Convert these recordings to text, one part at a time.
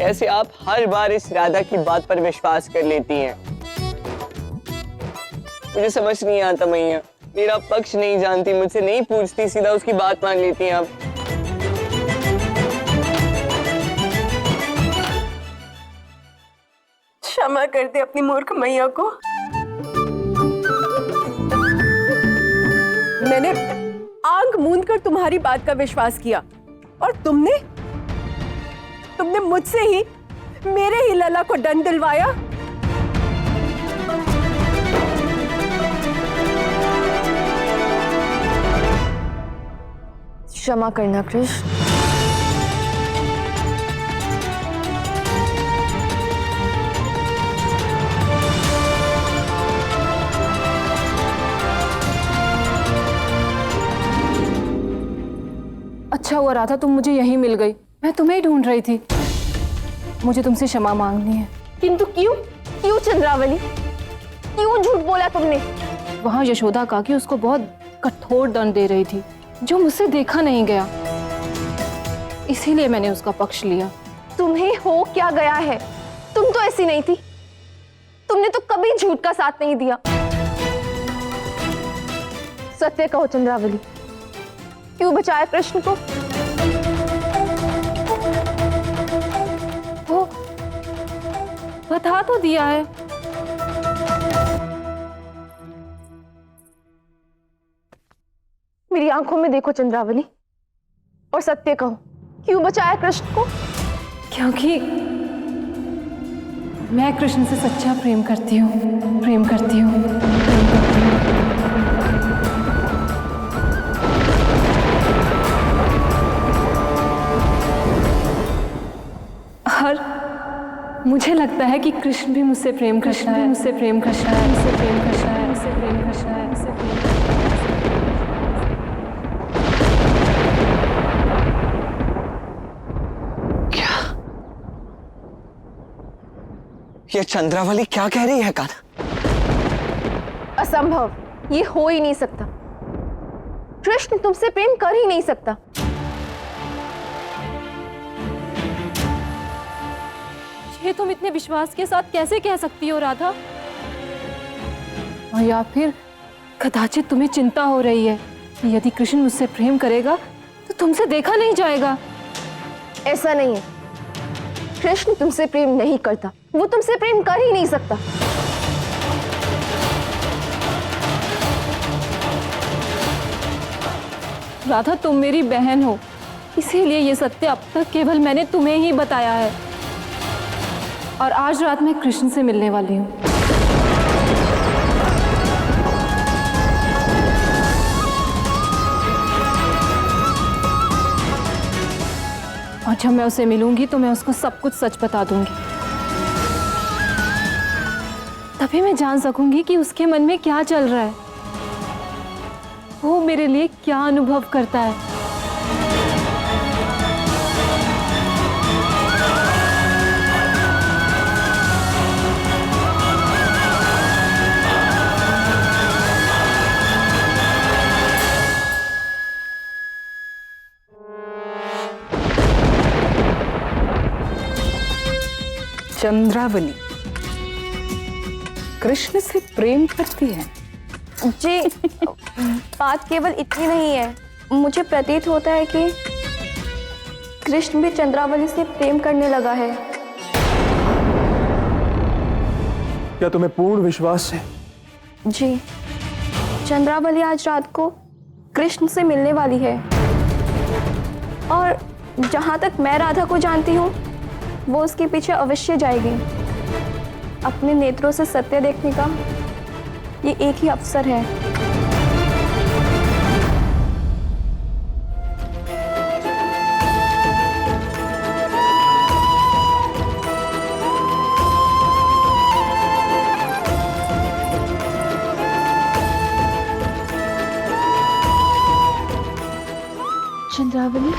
कैसे आप हर बार इस राधा की बात पर विश्वास कर लेती हैं? मुझे समझ नहीं आता मैया, मेरा पक्ष नहीं जानती, मुझसे नहीं पूछती, सीधा उसकी बात मान लेती हैं आप। क्षमा कर दे अपनी मूर्ख मैया को। मैंने आंख मूंद कर तुम्हारी बात का विश्वास किया और तुमने मुझसे ही, मेरे ही लला को दंड दिलवाया। क्षमा करना कृष्ण। अच्छा हुआ राधा तुम मुझे यहीं मिल गई, मैं तुम्हें ही ढूंढ रही थी। मुझे तुमसे क्षमा मांगनी है। किंतु क्यों चंद्रावली, क्यों झूठ बोला तुमने? वहां यशोदा काकी उसको बहुत कठोर दंड दे रही थी जो मुझसे देखा नहीं गया, इसीलिए मैंने उसका पक्ष लिया। तुम्हें हो क्या गया है? तुम तो ऐसी नहीं थी, तुमने तो कभी झूठ का साथ नहीं दिया। सत्य कहो चंद्रावली, क्यों बचाया कृष्ण को? वो बता तो दिया है। मेरी आंखों में देखो चंद्रावली और सत्य कहो, क्यों बचाया कृष्ण को? क्योंकि मैं कृष्ण से सच्चा प्रेम करती हूँ, प्रेम करती हूँ, प्रेम करती हूँ। और मुझे लगता है कि कृष्ण भी मुझसे प्रेम करता है, मुझसे प्रेम करता है, मुझसे प्रेम करता है, मुझसे प्रेम करता है, मुझसे प्रेम करता है। क्या ये चंद्रावली क्या कह रही है कान्हा? असंभव, ये हो ही नहीं सकता। कृष्ण तुमसे प्रेम कर ही नहीं सकता। ये तुम इतने विश्वास के साथ कैसे कह सकती हो राधा? और या फिर कदाचित तुम्हें चिंता हो रही है कि यदि कृष्ण मुझसे प्रेम करेगा तो तुमसे देखा नहीं जाएगा। ऐसा नहीं है, कृष्ण तुमसे प्रेम नहीं करता, वो तुमसे प्रेम कर ही नहीं सकता। राधा तुम मेरी बहन हो, इसीलिए ये सत्य अब तक केवल मैंने तुम्हें ही बताया है। और आज रात मैं कृष्ण से मिलने वाली हूँ। और जब मैं उसे मिलूंगी तो मैं उसको सब कुछ सच बता दूंगी। तभी मैं जान सकूंगी कि उसके मन में क्या चल रहा है, वो मेरे लिए क्या अनुभव करता है। चंद्रावली कृष्ण से प्रेम करती है? जी, बात केवल इतनी नहीं है, मुझे प्रतीत होता है कि कृष्ण भी चंद्रावली से प्रेम करने लगा है। क्या तुम्हें पूर्ण विश्वास है? जी, चंद्रावली आज रात को कृष्ण से मिलने वाली है और जहां तक मैं राधा को जानती हूँ वो उसके पीछे अवश्य जाएगी। अपने नेत्रों से सत्य देखने का ये एक ही अवसर है। चंद्रावली,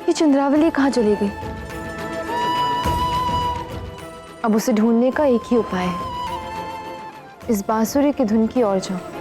ये चंद्रावली कहाँ चली गई? अब उसे ढूंढने का एक ही उपाय है, इस बांसुरी की धुन की ओर जाओ।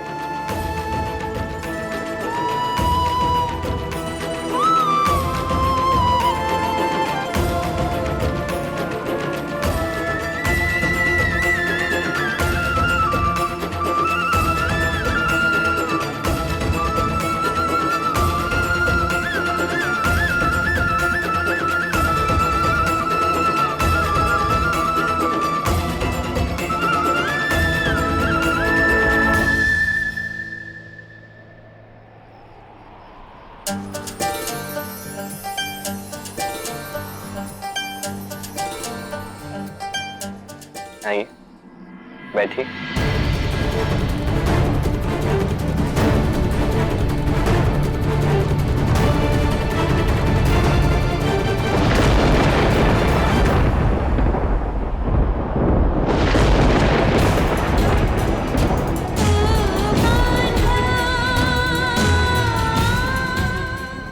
आइए, बैठिए।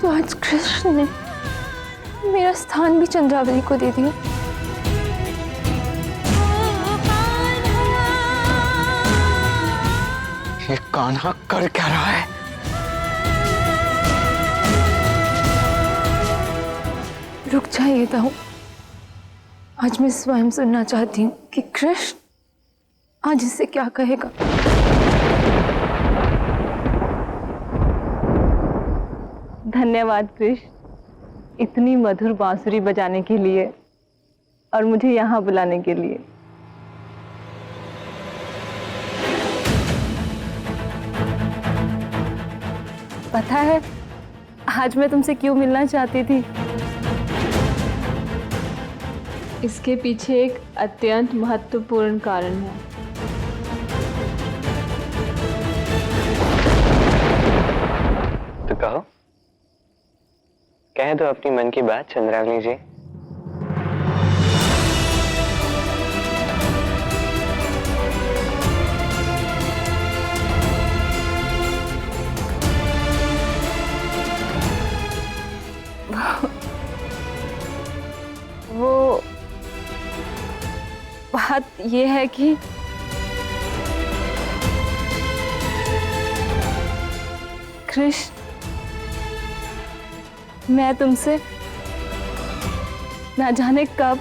तो आज कृष्ण ने मेरा स्थान भी चंद्रावली को दे दिया। ये कान्हा कर क्या रहा है? रुक जाइए दाऊ, आज मैं स्वयं सुनना चाहती हूँ कि कृष्ण आज इससे क्या कहेगा। धन्यवाद कृष्ण, इतनी मधुर बांसुरी बजाने के लिए और मुझे यहाँ बुलाने के लिए। पता है आज मैं तुमसे क्यों मिलना चाहती थी? इसके पीछे एक अत्यंत महत्वपूर्ण कारण है। तो कहो, कह दो अपनी मन की बात चंद्रावली जी। वो बात ये है कि कृष्ण, मैं तुमसे ना जाने कब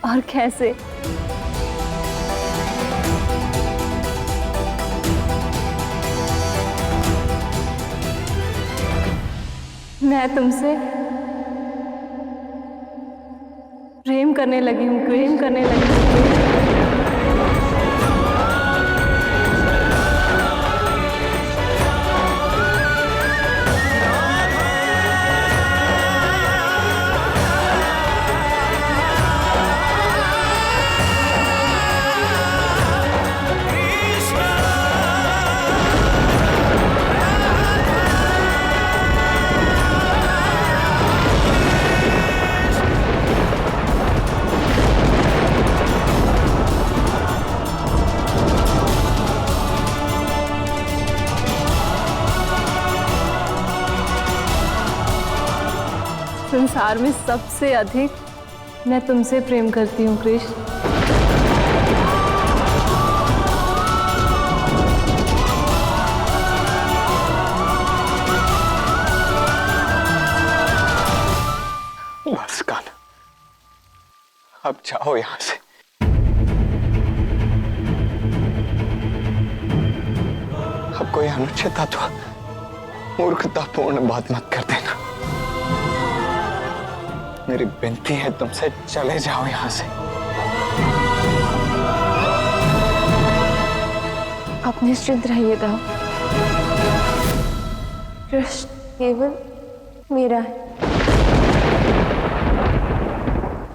और कैसे मैं तुमसे प्रेम करने लगी हूँ, प्रेम करने लगी हूँ। संसार में सबसे अधिक मैं तुमसे प्रेम करती हूँ कृष्ण। बस कान्हा, अब जाओ यहां से। अब कोई अनुचित अथवा मूर्खतापूर्ण बात मत कर देना। मेरी विनती है तुमसे, चले जाओ यहां से। आप निश्चिंत रहिए दाऊ, कृष्ण केवल मेरा है।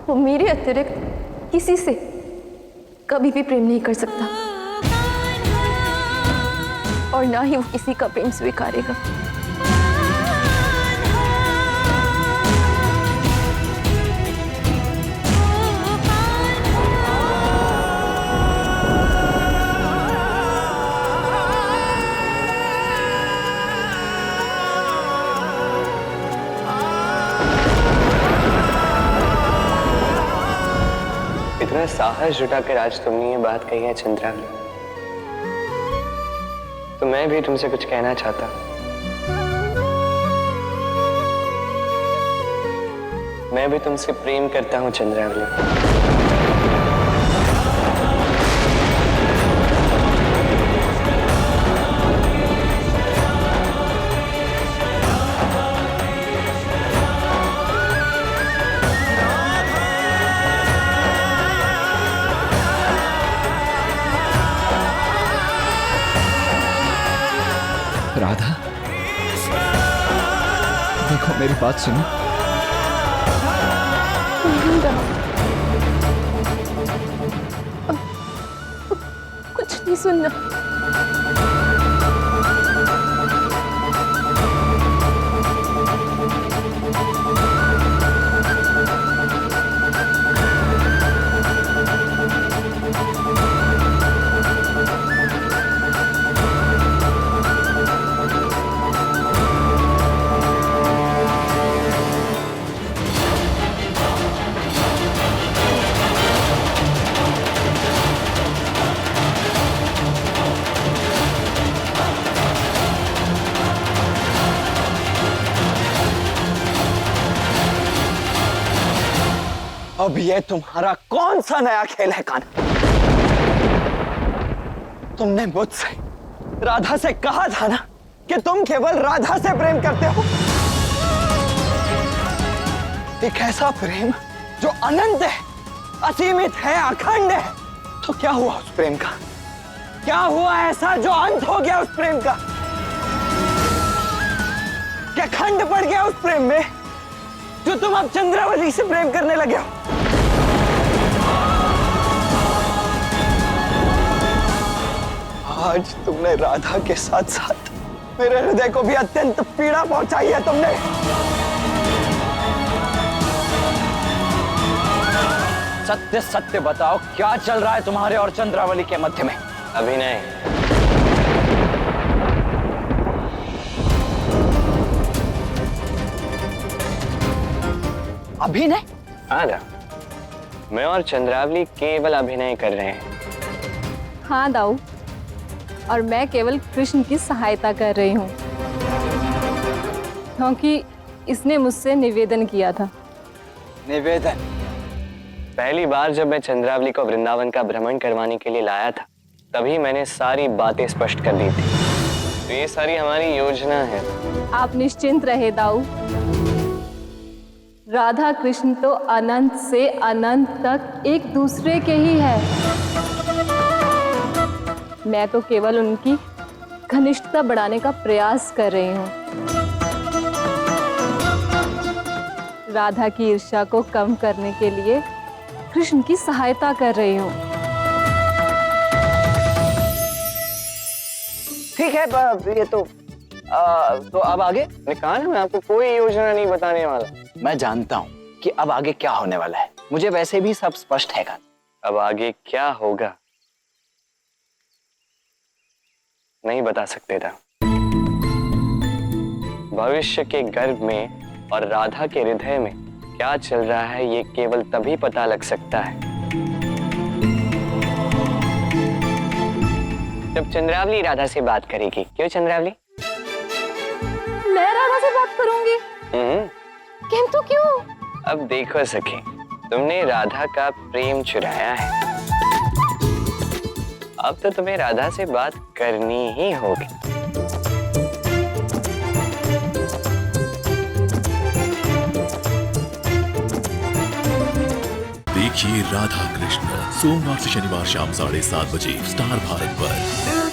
वो मेरे अतिरिक्त किसी से कभी भी प्रेम नहीं कर सकता और ना ही वो किसी का प्रेम स्वीकारेगा। इतना साहस जुटाकर आज तुमने ये बात कही है चंद्रावली। तो मैं भी तुमसे कुछ कहना चाहता हूँ। मैं भी तुमसे प्रेम करता हूँ चंद्रावली। राधा, देखो मेरी बात सुनो। कुछ नहीं सुनना। अब ये तुम्हारा कौन सा नया खेल है कान? तुमने मुझसे राधा से कहा था ना कि तुम केवल राधा से प्रेम करते हो। एक ऐसा प्रेम जो अनंत है, असीमित है, अखंड है। तो क्या हुआ उस प्रेम का? क्या हुआ ऐसा जो अंत हो गया उस प्रेम का? क्या खंड पड़ गया उस प्रेम में जो तुम अब चंद्रावली से प्रेम करने लगे हो? आज तुमने राधा के साथ साथ मेरे हृदय को भी अत्यंत पीड़ा पहुंचाई है तुमने। सत्य सत्य बताओ, क्या चल रहा है तुम्हारे और चंद्रावली के मध्य में? अभिनय। अभिनय? हाँ ना, मैं और चंद्रावली केवल अभिनय कर रहे हैं। हाँ दाऊ, और मैं केवल कृष्ण की सहायता कर रही हूँ, क्योंकि इसने मुझसे निवेदन किया था। निवेदन? पहली बार जब मैं चंद्रावली को वृंदावन का भ्रमण करवाने के लिए लाया था, तभी मैंने सारी बातें स्पष्ट कर दी थी। तो ये सारी हमारी योजना है। आप निश्चिंत रहे दाऊ, राधा कृष्ण तो अनंत से अनंत तक एक दूसरे के ही है। मैं तो केवल उनकी घनिष्ठता बढ़ाने का प्रयास कर रही हूँ, राधा की ईर्ष्या को कम करने के लिए कृष्ण की सहायता कर रही हूँ। ठीक है, ये तो अब आगे? मैंने कहा ना, मैं आपको कोई योजना नहीं बताने वाला। मैं जानता हूं कि अब आगे क्या होने वाला है, मुझे वैसे भी सब स्पष्ट है। अब आगे क्या होगा नहीं बता सकते था। भविष्य के गर्भ में और राधा के हृदय में क्या चल रहा है, ये केवल तभी पता लग सकता है जब चंद्रावली राधा से बात करेगी। क्यों चंद्रावली? मैं राधा से बात करूंगी? किंतु क्यों? अब देखो सखी, तुमने राधा का प्रेम चुराया है, अब तो तुम्हें राधा से बात करनी ही होगी। देखिए राधा कृष्ण सोमवार से शनिवार शाम 7:30 बजे स्टार भारत पर।